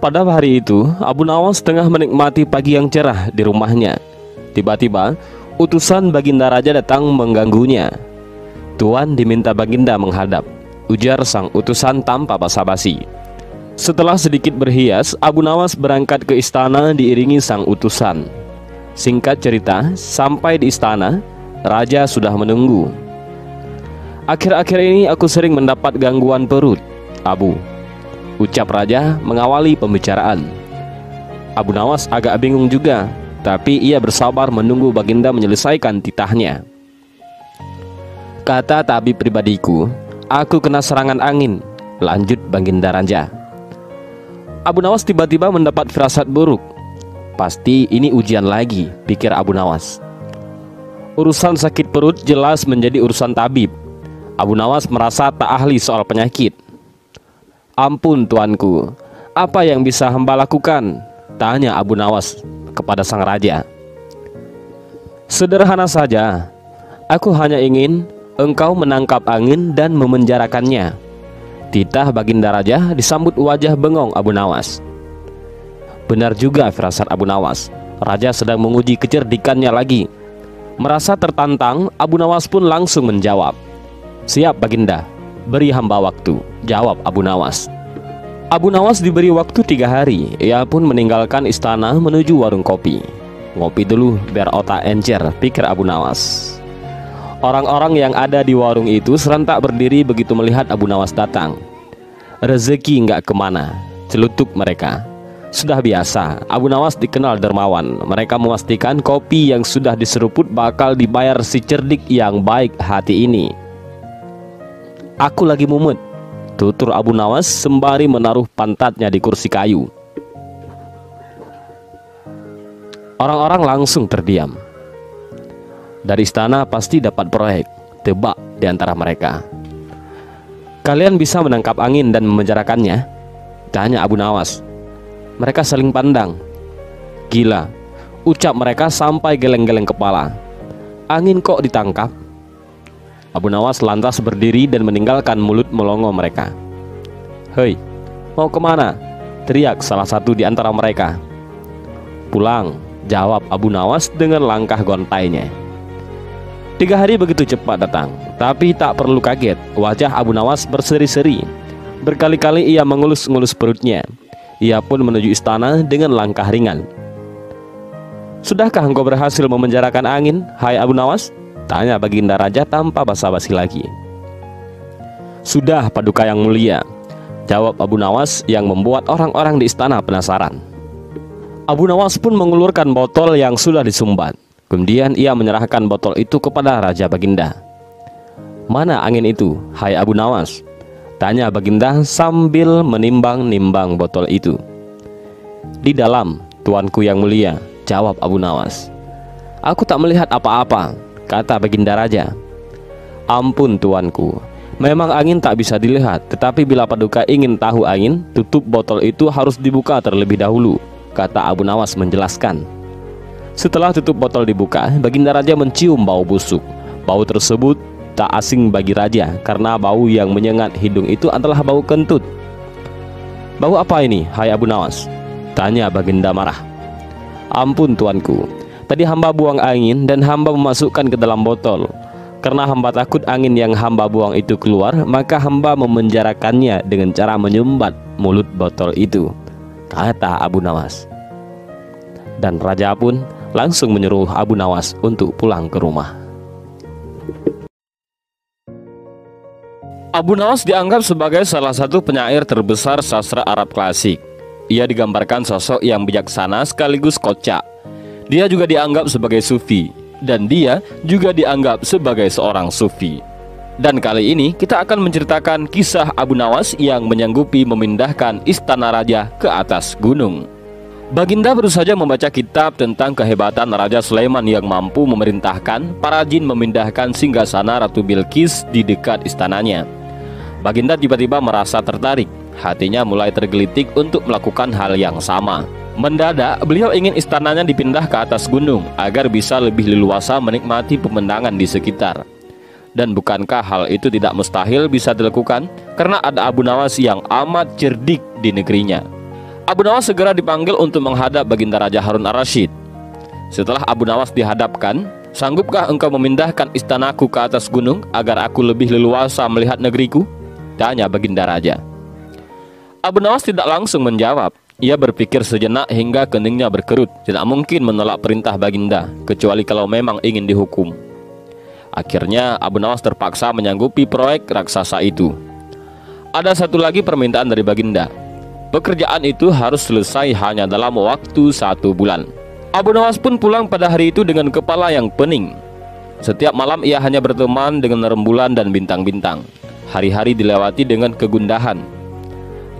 Pada hari itu, Abu Nawas tengah menikmati pagi yang cerah di rumahnya. Tiba-tiba, utusan Baginda Raja datang mengganggunya. "Tuan diminta Baginda menghadap," ujar sang utusan tanpa basa-basi. Setelah sedikit berhias, Abu Nawas berangkat ke istana diiringi sang utusan. Singkat cerita, sampai di istana, Raja sudah menunggu. "Akhir-akhir ini aku sering mendapat gangguan perut, Abu," ucap Raja mengawali pembicaraan. Abu Nawas agak bingung juga, tapi ia bersabar menunggu Baginda menyelesaikan titahnya. "Kata tabib pribadiku, aku kena serangan angin," lanjut Baginda Raja. Abu Nawas tiba-tiba mendapat firasat buruk. Pasti ini ujian lagi, pikir Abu Nawas. Urusan sakit perut jelas menjadi urusan tabib. Abu Nawas merasa tak ahli soal penyakit. "Ampun tuanku, apa yang bisa hamba lakukan?" tanya Abu Nawas kepada sang raja. "Sederhana saja, aku hanya ingin engkau menangkap angin dan memenjarakannya." Titah Baginda Raja disambut wajah bengong Abu Nawas. Benar juga firasat Abu Nawas. Raja sedang menguji kecerdikannya lagi. Merasa tertantang, Abu Nawas pun langsung menjawab, "Siap Baginda, beri hamba waktu," jawab Abu Nawas. Abu Nawas diberi waktu 3 hari. Ia pun meninggalkan istana menuju warung kopi. "Ngopi dulu biar otak encer," pikir Abu Nawas. Orang-orang yang ada di warung itu serentak berdiri begitu melihat Abu Nawas datang. "Rezeki nggak kemana," celutuk mereka. Sudah biasa, Abu Nawas dikenal dermawan. Mereka memastikan kopi yang sudah diseruput bakal dibayar si cerdik yang baik hati ini. "Aku lagi mumet," tutur Abu Nawas sembari menaruh pantatnya di kursi kayu. Orang-orang langsung terdiam. Dari istana pasti dapat proyek, tebak di antara mereka. "Kalian bisa menangkap angin dan memenjarakannya?" tanya Abu Nawas. Mereka saling pandang. "Gila," ucap mereka sampai geleng-geleng kepala. "Angin kok ditangkap?" Abu Nawas lantas berdiri dan meninggalkan mulut melongo mereka. "Hei, mau kemana?" teriak salah satu di antara mereka. "Pulang," jawab Abu Nawas dengan langkah gontainya. 3 hari begitu cepat datang, tapi tak perlu kaget, wajah Abu Nawas berseri-seri. Berkali-kali ia mengelus-ngelus perutnya. Ia pun menuju istana dengan langkah ringan. "Sudahkah engkau berhasil memenjarakan angin, hai Abu Nawas?" tanya Baginda Raja tanpa basa-basi lagi. "Sudah, Paduka yang mulia," jawab Abu Nawas yang membuat orang-orang di istana penasaran. Abu Nawas pun mengulurkan botol yang sudah disumbat. Kemudian ia menyerahkan botol itu kepada Raja Baginda. "Mana angin itu, hai Abu Nawas?" tanya Baginda sambil menimbang-nimbang botol itu. "Di dalam, tuanku yang mulia," jawab Abu Nawas. "Aku tak melihat apa-apa," kata Baginda Raja. "Ampun tuanku, memang angin tak bisa dilihat, tetapi bila Paduka ingin tahu angin, tutup botol itu harus dibuka terlebih dahulu," kata Abu Nawas menjelaskan. Setelah tutup botol dibuka, Baginda Raja mencium bau busuk. Bau tersebut tak asing bagi Raja, karena bau yang menyengat hidung itu adalah bau kentut. "Bau apa ini, hai Abu Nawas?" tanya Baginda marah. "Ampun tuanku, tadi hamba buang angin dan hamba memasukkan ke dalam botol. Karena hamba takut angin yang hamba buang itu keluar, maka hamba memenjarakannya dengan cara menyumbat mulut botol itu," kata Abu Nawas. Dan Raja pun langsung menyuruh Abu Nawas untuk pulang ke rumah. Abu Nawas dianggap sebagai salah satu penyair terbesar sastra Arab klasik. Ia digambarkan sosok yang bijaksana sekaligus kocak. Dia juga dianggap sebagai sufi, dan dia juga dianggap sebagai seorang sufi. Dan kali ini kita akan menceritakan kisah Abu Nawas yang menyanggupi memindahkan istana raja ke atas gunung. Baginda baru saja membaca kitab tentang kehebatan Raja Sulaiman yang mampu memerintahkan para jin memindahkan singgasana Ratu Bilqis di dekat istananya. Baginda tiba-tiba merasa tertarik, hatinya mulai tergelitik untuk melakukan hal yang sama. Mendadak beliau ingin istananya dipindah ke atas gunung agar bisa lebih leluasa menikmati pemandangan di sekitar. Dan bukankah hal itu tidak mustahil bisa dilakukan, karena ada Abu Nawas yang amat cerdik di negerinya. Abu Nawas segera dipanggil untuk menghadap Baginda Raja Harun ar-Rasyid. Setelah Abu Nawas dihadapkan, "Sanggupkah engkau memindahkan istanaku ke atas gunung agar aku lebih leluasa melihat negeriku?" tanya Baginda Raja. Abu Nawas tidak langsung menjawab. Ia berpikir sejenak hingga keningnya berkerut. Tidak mungkin menolak perintah Baginda, kecuali kalau memang ingin dihukum. Akhirnya Abu Nawas terpaksa menyanggupi proyek raksasa itu. Ada satu lagi permintaan dari Baginda. Pekerjaan itu harus selesai hanya dalam waktu 1 bulan. Abu Nawas pun pulang pada hari itu dengan kepala yang pening. Setiap malam ia hanya berteman dengan rembulan dan bintang-bintang. Hari-hari dilewati dengan kegundahan.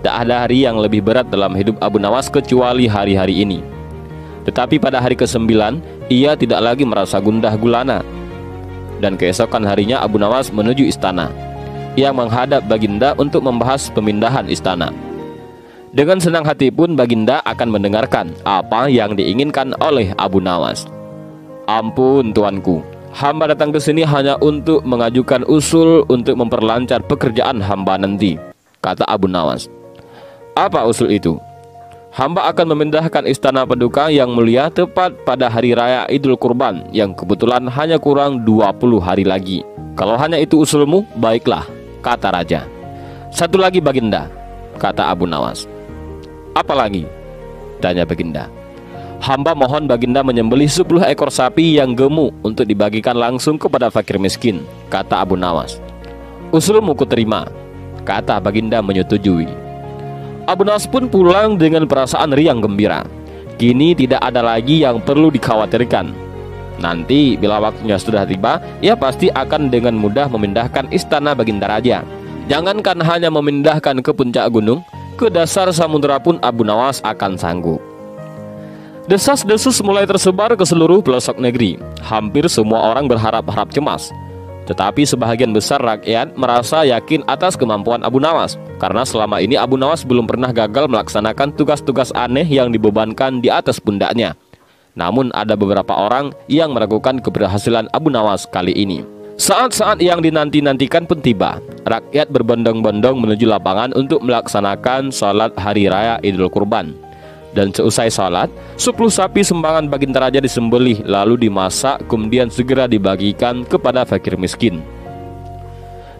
Tak ada hari yang lebih berat dalam hidup Abu Nawas kecuali hari-hari ini. Tetapi pada hari ke-9, ia tidak lagi merasa gundah gulana. Dan keesokan harinya Abu Nawas menuju istana. Ia menghadap Baginda untuk membahas pemindahan istana. Dengan senang hati pun Baginda akan mendengarkan apa yang diinginkan oleh Abu Nawas. "Ampun tuanku, hamba datang ke sini hanya untuk mengajukan usul untuk memperlancar pekerjaan hamba nanti," kata Abu Nawas. "Apa usul itu?" "Hamba akan memindahkan istana Paduka yang mulia tepat pada hari raya Idul Kurban yang kebetulan hanya kurang 20 hari lagi." "Kalau hanya itu usulmu, baiklah," kata raja. "Satu lagi Baginda," kata Abu Nawas. "Apa lagi?" tanya Baginda. "Hamba mohon Baginda menyembelih 10 ekor sapi yang gemuk untuk dibagikan langsung kepada fakir miskin," kata Abu Nawas. "Usulmu kuterima," kata Baginda menyetujui. Abu Nawas pun pulang dengan perasaan riang gembira. Kini tidak ada lagi yang perlu dikhawatirkan. Nanti bila waktunya sudah tiba, ia pasti akan dengan mudah memindahkan istana Baginda Raja. Jangankan hanya memindahkan ke puncak gunung, ke dasar samudera pun Abu Nawas akan sanggup. Desas-desus mulai tersebar ke seluruh pelosok negeri. Hampir semua orang berharap-harap cemas. Tetapi sebahagian besar rakyat merasa yakin atas kemampuan Abu Nawas, karena selama ini Abu Nawas belum pernah gagal melaksanakan tugas-tugas aneh yang dibebankan di atas pundaknya. Namun ada beberapa orang yang meragukan keberhasilan Abu Nawas kali ini. Saat-saat yang dinanti-nantikan pun tiba. Rakyat berbondong-bondong menuju lapangan untuk melaksanakan sholat hari raya Idul Kurban. Dan seusai sholat, 10 sapi sumbangan Baginda Raja disembelih, lalu dimasak, kemudian segera dibagikan kepada fakir miskin.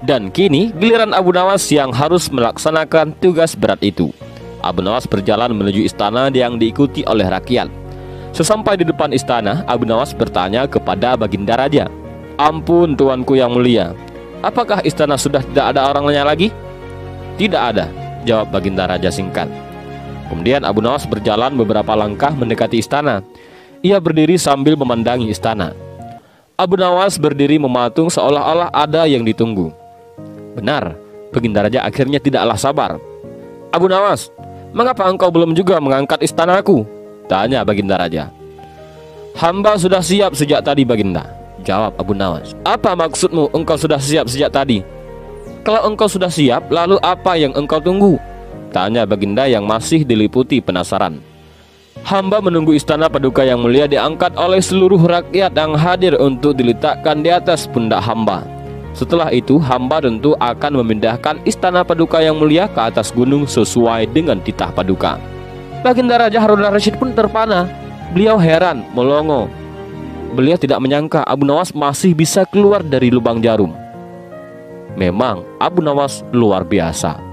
Dan kini giliran Abu Nawas yang harus melaksanakan tugas berat itu. Abu Nawas berjalan menuju istana yang diikuti oleh rakyat. Sesampai di depan istana, Abu Nawas bertanya kepada Baginda Raja, "Ampun tuanku yang mulia, apakah istana sudah tidak ada orangnya lagi?" "Tidak ada," jawab Baginda Raja singkat. Kemudian Abu Nawas berjalan beberapa langkah mendekati istana. Ia berdiri sambil memandangi istana. Abu Nawas berdiri mematung seolah-olah ada yang ditunggu. Benar, Baginda Raja akhirnya tidaklah sabar. "Abu Nawas, mengapa engkau belum juga mengangkat istanaku?" tanya Baginda Raja. "Hamba sudah siap sejak tadi Baginda," jawab Abu Nawas. "Apa maksudmu engkau sudah siap sejak tadi? Kalau engkau sudah siap, lalu apa yang engkau tunggu?" tanya Baginda yang masih diliputi penasaran. "Hamba menunggu istana Paduka yang mulia diangkat oleh seluruh rakyat yang hadir untuk diletakkan di atas pundak hamba. Setelah itu hamba tentu akan memindahkan istana Paduka yang mulia ke atas gunung sesuai dengan titah Paduka." Baginda Raja Harun ar-Rasyid pun terpana. Beliau heran, melongo. Beliau tidak menyangka Abu Nawas masih bisa keluar dari lubang jarum. Memang Abu Nawas luar biasa.